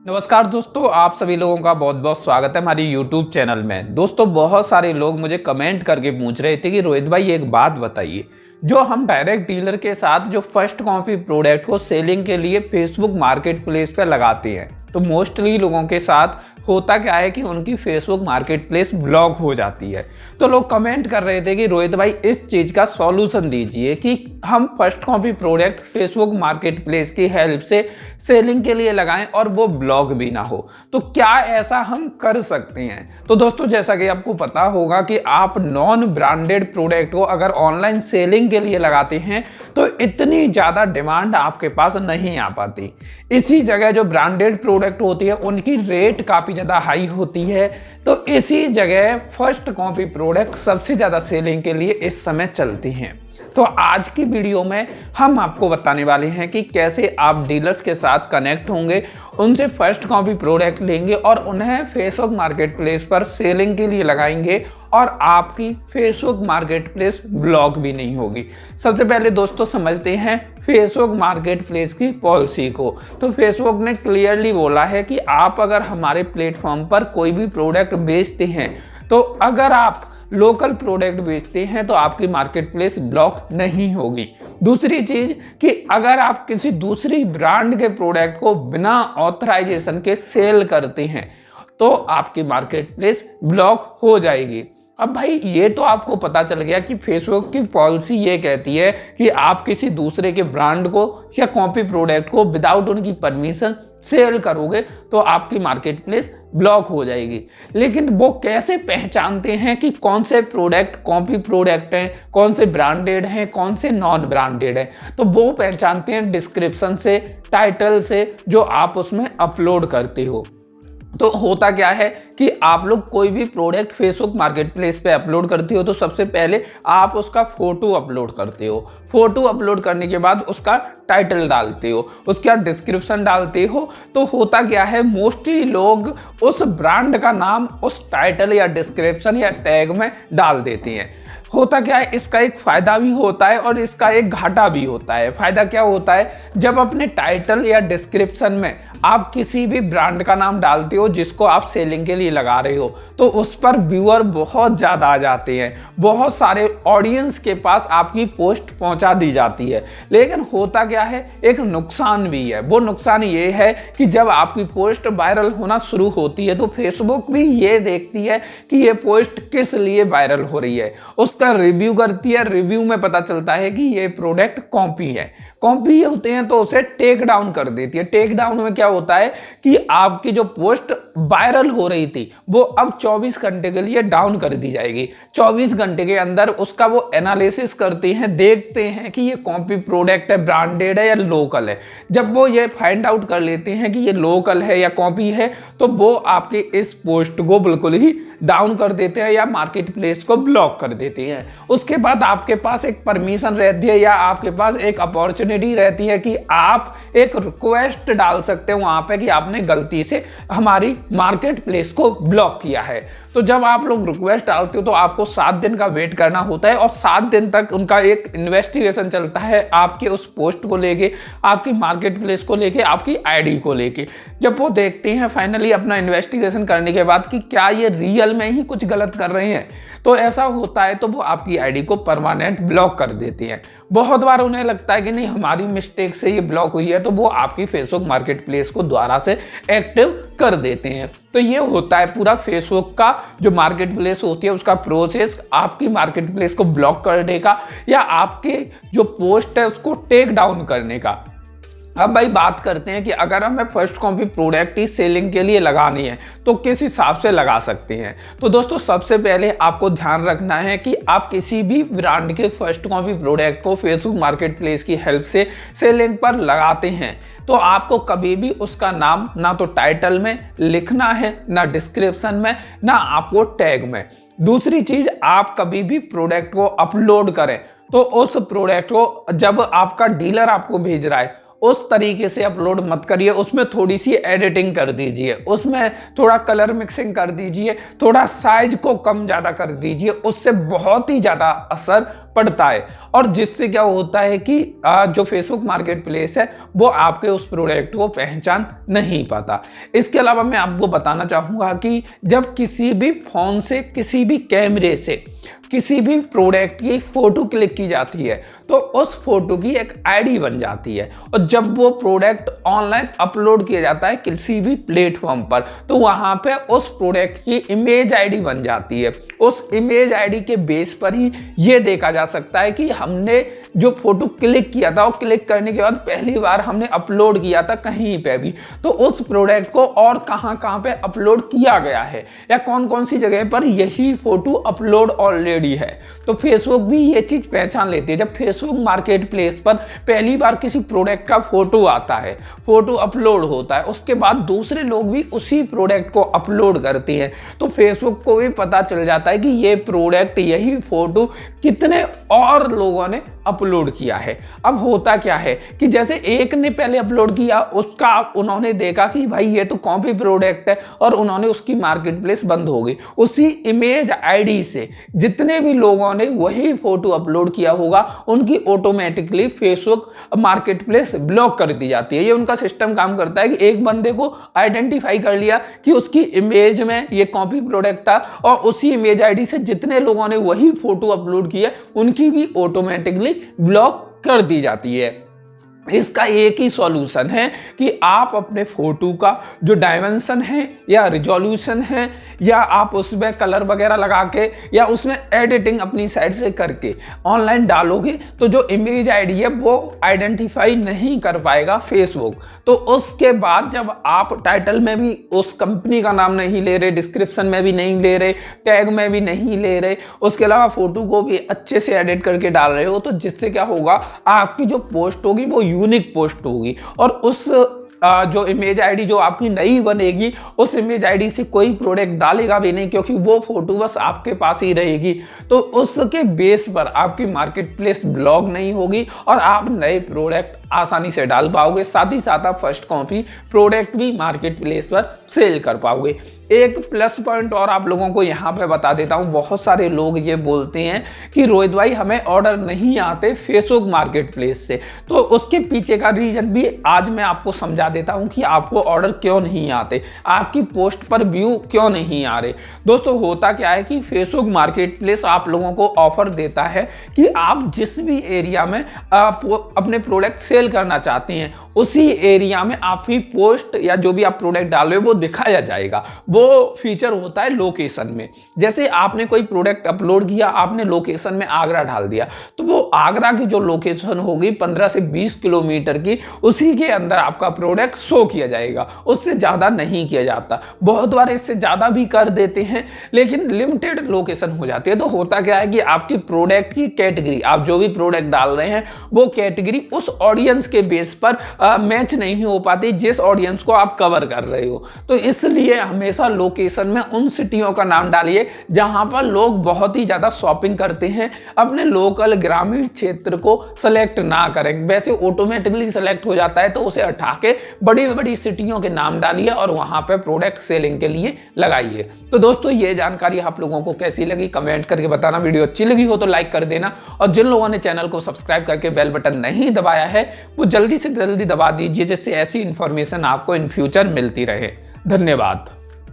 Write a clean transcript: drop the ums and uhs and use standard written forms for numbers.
नमस्कार दोस्तों, आप सभी लोगों का बहुत बहुत स्वागत है हमारी YouTube चैनल में। दोस्तों, बहुत सारे लोग मुझे कमेंट करके पूछ रहे थे कि रोहित भाई एक बात बताइए, जो हम डायरेक्ट डीलर के साथ जो फर्स्ट कॉपी प्रोडक्ट को सेलिंग के लिए फेसबुक मार्केट प्लेस पर लगाते हैं, तो मोस्टली लोगों के साथ होता क्या है कि उनकी फेसबुक मार्केट प्लेस ब्लॉक हो जाती है। तो लोग कमेंट कर रहे थे कि रोहित भाई इस चीज़ का सॉल्यूशन दीजिए कि हम first copy product Facebook market place की हेल्प से सेलिंग के लिए लगाएं और वो ब्लॉक भी ना हो। तो क्या ऐसा हम कर सकते हैं? तो दोस्तों, जैसा कि आपको पता होगा कि आप नॉन ब्रांडेड प्रोडक्ट को अगर ऑनलाइन सेलिंग के लिए लगाते हैं तो इतनी ज़्यादा डिमांड आपके पास नहीं आ पाती। इसी जगह जो ब्रांडेड प्रोडक्ट होती है उनकी रेट काफ़ी ज़्यादा हाई होती है। तो इसी जगह फर्स्ट कॉपी प्रोडक्ट सबसे ज़्यादा सेलिंग के लिए इस समय चलती हैं। तो आज की वीडियो में हम आपको बताने वाले हैं कि कैसे आप डीलर्स के साथ कनेक्ट होंगे, उनसे फर्स्ट कॉपी प्रोडक्ट लेंगे और उन्हें फेसबुक मार्केट प्लेस पर सेलिंग के लिए लगाएंगे और आपकी फेसबुक मार्केट प्लेस ब्लॉक भी नहीं होगी। सबसे पहले दोस्तों समझते हैं फेसबुक मार्केट प्लेस की पॉलिसी को। तो फेसबुक ने क्लियरली बोला है कि आप अगर हमारे प्लेटफॉर्म पर कोई भी प्रोडक्ट बेचते हैं, तो अगर आप लोकल प्रोडक्ट बेचते हैं तो आपकी मार्केट प्लेस ब्लॉक नहीं होगी। दूसरी चीज कि अगर आप किसी दूसरी ब्रांड के प्रोडक्ट को बिना ऑथराइजेशन के सेल करते हैं तो आपकी मार्केट प्लेस ब्लॉक हो जाएगी। अब भाई, ये तो आपको पता चल गया कि फेसबुक की पॉलिसी ये कहती है कि आप किसी दूसरे के ब्रांड को या कॉपी प्रोडक्ट को विदाउट उनकी परमिशन सेल करोगे तो आपकी मार्केट प्लेस ब्लॉक हो जाएगी। लेकिन वो कैसे पहचानते हैं कि कौन से प्रोडक्ट कॉपी प्रोडक्ट हैं, कौन से ब्रांडेड हैं, कौन से नॉन ब्रांडेड हैं? तो वो पहचानते हैं डिस्क्रिप्शन से, टाइटल से, जो आप उसमें अपलोड करते हो। तो होता क्या है कि आप लोग कोई भी प्रोडक्ट फेसबुक मार्केट प्लेस पे अपलोड करते हो तो सबसे पहले आप उसका फोटो अपलोड करते हो। फोटो अपलोड करने के बाद उसका टाइटल डालते हो, उसका डिस्क्रिप्शन डालते हो। तो होता क्या है, मोस्टली लोग उस ब्रांड का नाम उस टाइटल या डिस्क्रिप्शन या टैग में डाल देते हैं। होता क्या है, इसका एक फायदा भी होता है और इसका एक घाटा भी होता है। फायदा क्या होता है, जब अपने टाइटल या डिस्क्रिप्शन में आप किसी भी ब्रांड का नाम डालते हो जिसको आप सेलिंग के लिए लगा रहे हो, तो उस पर व्यूअर बहुत ज़्यादा आ जाते हैं, बहुत सारे ऑडियंस के पास आपकी पोस्ट पहुंचा दी जाती है। लेकिन होता क्या है, एक नुकसान भी है। वो नुकसान ये है कि जब आपकी पोस्ट वायरल होना शुरू होती है तो फेसबुक भी ये देखती है कि ये पोस्ट किस लिए वायरल हो रही है, उसका रिव्यू करती है। रिव्यू में पता चलता है कि ये प्रोडक्ट कॉपी है। कॉपी होते हैं तो उसे टेक डाउन कर देती है। टेक डाउन में क्या होता है कि आपकी जो पोस्ट वायरल हो रही थी वो अब 24 घंटे के लिए डाउन कर दी जाएगी। 24 घंटे के अंदर उसका वो एनालिसिस करते हैं, देखते हैं कि ये कॉपी प्रोडक्ट है, ब्रांडेड है या लोकल है। जब वो ये फाइंड आउट कर लेते हैं कि ये लोकल है या कॉपी है, तो वो आपके इस पोस्ट को बिल्कुल ही डाउन कर देते हैं या मार्केट प्लेस को ब्लॉक कर देते हैं। उसके बाद आपके पास एक परमिशन रहती है या आपके पास एक अपॉर्चुनिटी रहती है कि आप एक रिक्वेस्ट डाल सकते हो वहां पे कि आपने गलती से हमारी मार्केट प्लेस को ब्लॉक किया है। तो जब आप लोग रिक्वेस्ट डालते हो तो आपको 7 दिन का वेट करना होता है और 7 दिन तक उनका एक इन्वेस्टिगेशन चलता है आपके उस पोस्ट को लेके, आपकी मार्केट प्लेस को लेके, आपकी आईडी को लेके। जब वो देखते हैं फाइनली अपना इन्वेस्टिगेशन करने के बाद कि क्या ये रियल में ही कुछ गलत कर रहे हैं, तो ऐसा होता है तो वो आपकी आईडी को परमानेंट ब्लॉक कर देते हैं। बहुत बार उन्हें लगता है कि नहीं, हमारी मिस्टेक से ये ब्लॉक हुई है, तो वो आपकी फेसबुक मार्केट प्लेस को दोबारा से एक्टिव कर देते हैं। तो ये होता है पूरा फेसबुक का जो मार्केट प्लेस होती है उसका प्रोसेस, आपकी मार्केट प्लेस को ब्लॉक करने का या आपके जो पोस्ट है उसको टेक डाउन करने का। अब भाई बात करते हैं कि अगर हमें फर्स्ट कॉपी प्रोडक्ट ही सेलिंग के लिए लगानी है तो किस हिसाब से लगा सकते हैं। तो दोस्तों, सबसे पहले आपको ध्यान रखना है कि आप किसी भी ब्रांड के फर्स्ट कॉपी प्रोडक्ट को फेसबुक मार्केट प्लेस की हेल्प से सेलिंग पर लगाते हैं तो आपको कभी भी उसका नाम ना तो टाइटल में लिखना है, ना डिस्क्रिप्शन में, ना आपको टैग में। दूसरी चीज, आप कभी भी प्रोडक्ट को अपलोड करें तो उस प्रोडक्ट को जब आपका डीलर आपको भेज रहा है उस तरीके से अपलोड मत करिए। उसमें थोड़ी सी एडिटिंग कर दीजिए, उसमें थोड़ा कलर मिक्सिंग कर दीजिए, थोड़ा साइज को कम ज़्यादा कर दीजिए। उससे बहुत ही ज़्यादा असर पड़ता है, और जिससे क्या होता है कि जो फेसबुक मार्केट प्लेस है वो आपके उस प्रोडक्ट को पहचान नहीं पाता। इसके अलावा मैं आपको बताना चाहूँगा कि जब किसी भी फ़ोन से, किसी भी कैमरे से किसी भी प्रोडक्ट की फ़ोटो क्लिक की जाती है तो उस फोटो की एक आईडी बन जाती है, और जब वो प्रोडक्ट ऑनलाइन अपलोड किया जाता है किसी भी प्लेटफॉर्म पर तो वहाँ पे उस प्रोडक्ट की इमेज आईडी बन जाती है। उस इमेज आईडी के बेस पर ही ये देखा जा सकता है कि हमने जो फोटो क्लिक किया था, वो क्लिक करने के बाद पहली बार हमने अपलोड किया था कहीं पे भी, तो उस प्रोडक्ट को और कहाँ कहाँ पे अपलोड किया गया है या कौन कौन सी जगह पर यही फोटो अपलोड ऑलरेडी है। तो फेसबुक भी ये चीज़ पहचान लेती है। जब फेसबुक मार्केट प्लेस पर पहली बार किसी प्रोडक्ट का फोटो आता है, फोटो अपलोड होता है, उसके बाद दूसरे लोग भी उसी प्रोडक्ट को अपलोड करते हैं, तो फेसबुक को भी पता चल जाता है कि ये प्रोडक्ट, यही फोटो कितने और लोगों ने अपलोड किया है। अब होता क्या है कि जैसे एक ने पहले अपलोड किया, उसका उन्होंने देखा कि भाई ये तो कॉपी प्रोडक्ट है और उन्होंने उसकी मार्केट प्लेस बंद हो गई। उसी इमेज आईडी से जितने भी लोगों ने वही फोटो अपलोड किया होगा उनकी automatically Facebook market place block कर दी जाती है। ये उनका सिस्टम काम करता है कि एक बंदे को आइडेंटिफाई कर लिया कि उसकी इमेज में ये कॉपी प्रोडक्ट था और उसी इमेज आईडी से जितने लोगों ने वही फोटो अपलोड किया उनकी भी ऑटोमेटिकली ब्लॉक कर दी जाती है। इसका एक ही सॉल्यूशन है कि आप अपने फोटो का जो डायमेंशन है या रिजोल्यूशन है या आप उसमें कलर वगैरह लगा के या उसमें एडिटिंग अपनी साइड से करके ऑनलाइन डालोगे तो जो इमेज आईडी है वो आइडेंटिफाई नहीं कर पाएगा फेसबुक। तो उसके बाद जब आप टाइटल में भी उस कंपनी का नाम नहीं ले रहे, डिस्क्रिप्शन में भी नहीं ले रहे, टैग में भी नहीं ले रहे, उसके अलावा फोटो को भी अच्छे से एडिट करके डाल रहे हो, तो जिससे क्या होगा, आपकी जो पोस्ट होगी वो यूनिक पोस्ट होगी और उस जो इमेज आईडी जो आपकी नई बनेगी उस इमेज आईडी से कोई प्रोडक्ट डालेगा भी नहीं, क्योंकि वो फोटो बस आपके पास ही रहेगी। तो उसके बेस पर आपकी मार्केट प्लेस ब्लॉक नहीं होगी और आप नए प्रोडक्ट आसानी से डाल पाओगे। साथ ही साथ आप फर्स्ट कॉपी प्रोडक्ट भी मार्केट प्लेस पर सेल कर पाओगे। एक प्लस पॉइंट और आप लोगों को यहाँ पे बता देता हूँ, बहुत सारे लोग ये बोलते हैं कि रोहित भाई हमें ऑर्डर नहीं आते फेसबुक मार्केट प्लेस से, तो उसके पीछे का रीजन भी आज मैं आपको समझा देता हूँ कि आपको ऑर्डर क्यों नहीं आते, आपकी पोस्ट पर व्यू क्यों नहीं आ रहे। दोस्तों होता क्या है कि फेसबुक मार्केट प्लेस आप लोगों को ऑफर देता है कि आप जिस भी एरिया में अपने प्रोडक्ट सेल करना चाहते हैं उसी एरिया में आपकी पोस्ट या जो भी आप प्रोडक्ट डाल रहे हो वो दिखाया जाएगा। वो फीचर होता है लोकेशन में। जैसे आपने कोई प्रोडक्ट अपलोड किया, आपने लोकेशन में आगरा डाल दिया, तो वो आगरा की जो लोकेशन होगी 15 से 20 किलोमीटर की, उसी के अंदर आपका प्रोडक्ट शो किया जाएगा, उससे ज़्यादा नहीं किया जाता। बहुत बार इससे ज़्यादा भी कर देते हैं लेकिन लिमिटेड लोकेशन हो जाती है। तो होता क्या है कि आपकी प्रोडक्ट की कैटेगरी, आप जो भी प्रोडक्ट डाल रहे हैं वो कैटेगरी उस ऑडियंस के बेस पर मैच नहीं हो पाती जिस ऑडियंस को आप कवर कर रहे हो। तो इसलिए हमेशा लोकेशन में उन सिटियों का नाम डालिए जहां पर लोग बहुत ही ज्यादा शॉपिंग करते हैं। अपने लोकल ग्रामीण क्षेत्र को सेलेक्ट ना करें, वैसे ऑटोमेटिकली सेलेक्ट हो जाता है, तो उसे हटा के बड़ी बड़ी सिटियों के नाम डालिए और वहां पे प्रोडक्ट सेलिंग के लिए लगाइए। तो दोस्तों ये जानकारी आप लोगों को कैसी लगी कमेंट करके बताना। वीडियो अच्छी लगी हो तो लाइक कर देना और जिन लोगों ने चैनल को सब्सक्राइब करके बेल बटन नहीं दबाया है वो जल्दी से जल्दी दबा दीजिए, जिससे ऐसी इंफॉर्मेशन आपको इन फ्यूचर मिलती रहे। धन्यवाद।